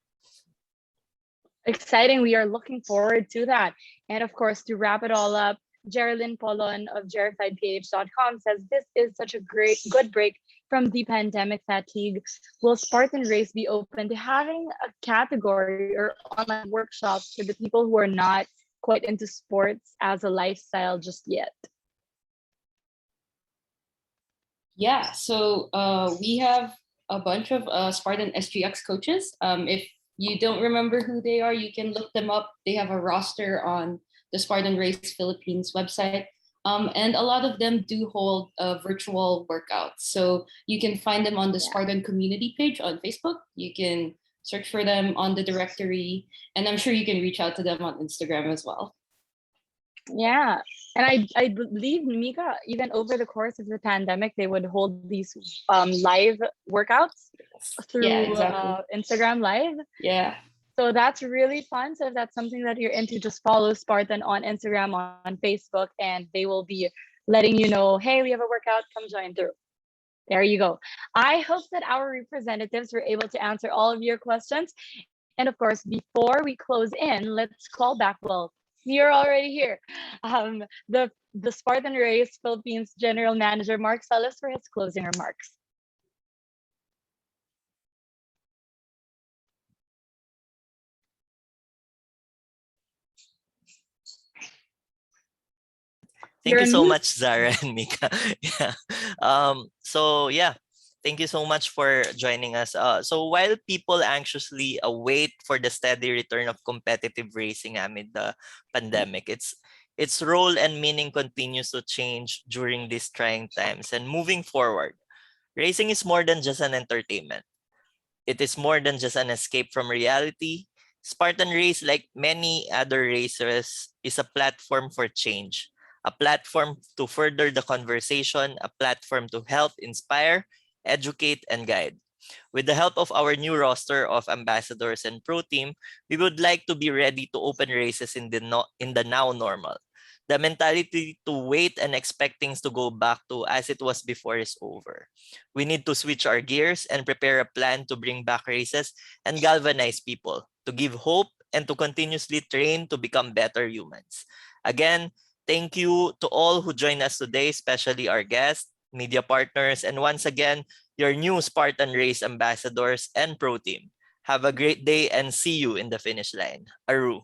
Exciting. We are looking forward to that. And of course, to wrap it all up, Geraldine Polon of JerifiedPH.com says, this is such a good break from the pandemic fatigue. Will Spartan Race be open to having a category or online workshops for the people who are not quite into sports as a lifestyle just yet? Yeah, so we have a bunch of Spartan SGX coaches. If you don't remember who they are, you can look them up. They have a roster on the Spartan Race Philippines website. And a lot of them do hold virtual workouts. So you can find them on the Spartan community page on Facebook. You can search for them on the directory. And I'm sure you can reach out to them on Instagram as well. Yeah. And I believe, Mika, even over the course of the pandemic, they would hold these live workouts through Instagram Live. Yeah. So that's really fun. So if that's something that you're into, just follow Spartan on Instagram, on Facebook, and they will be letting you know, hey, we have a workout, come join through. There you go. I hope that our representatives were able to answer all of your questions. And of course, before we close in, let's call back, well, you're already here, the Spartan Race Philippines General Manager, Mark Salas, for his closing remarks. Thank you so much, Zara and Mika. Yeah. Thank you so much for joining us. So while people anxiously await for the steady return of competitive racing amid the pandemic, its role and meaning continues to change during these trying times. And moving forward, racing is more than just an entertainment. It is more than just an escape from reality. Spartan Race, like many other races, is a platform for change, a platform to further the conversation, a platform to help inspire, educate, and guide. With the help of our new roster of ambassadors and pro team, we would like to be ready to open races in the now normal. The mentality to wait and expect things to go back to as it was before is over. We need to switch our gears and prepare a plan to bring back races and galvanize people, to give hope and to continuously train to become better humans. Again, thank you to all who joined us today, especially our guests, media partners, and once again, your new Spartan Race ambassadors and pro team. Have a great day and see you in the finish line. Aru.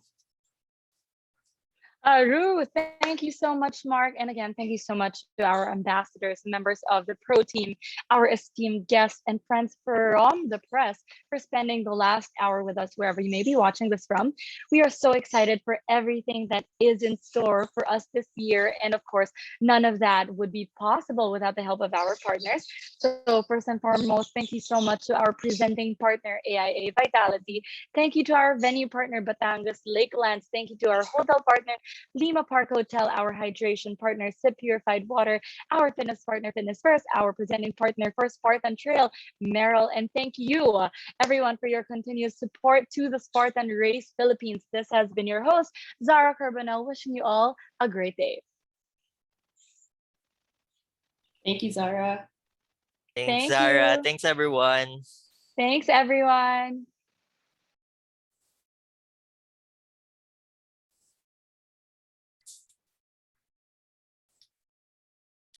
Ruth, thank you so much, Mark. And again, thank you so much to our ambassadors, members of the pro team, our esteemed guests and friends from the press for spending the last hour with us, wherever you may be watching this from. We are so excited for everything that is in store for us this year. And of course, none of that would be possible without the help of our partners. So first and foremost, thank you so much to our presenting partner, AIA Vitality. Thank you to our venue partner, Batangas Lakelands. Thank you to our hotel partner, Lima Park Hotel, our hydration partner, Sip Purified Water, our fitness partner, Fitness First, our presenting partner for Spartan Trail, Merrill. And thank you, everyone, for your continuous support to the Spartan Race Philippines. This has been your host, Zara Carbonell, wishing you all a great day. Thank you, Zara. Thanks, Thank Zara. you. Thanks, everyone. Thanks, everyone.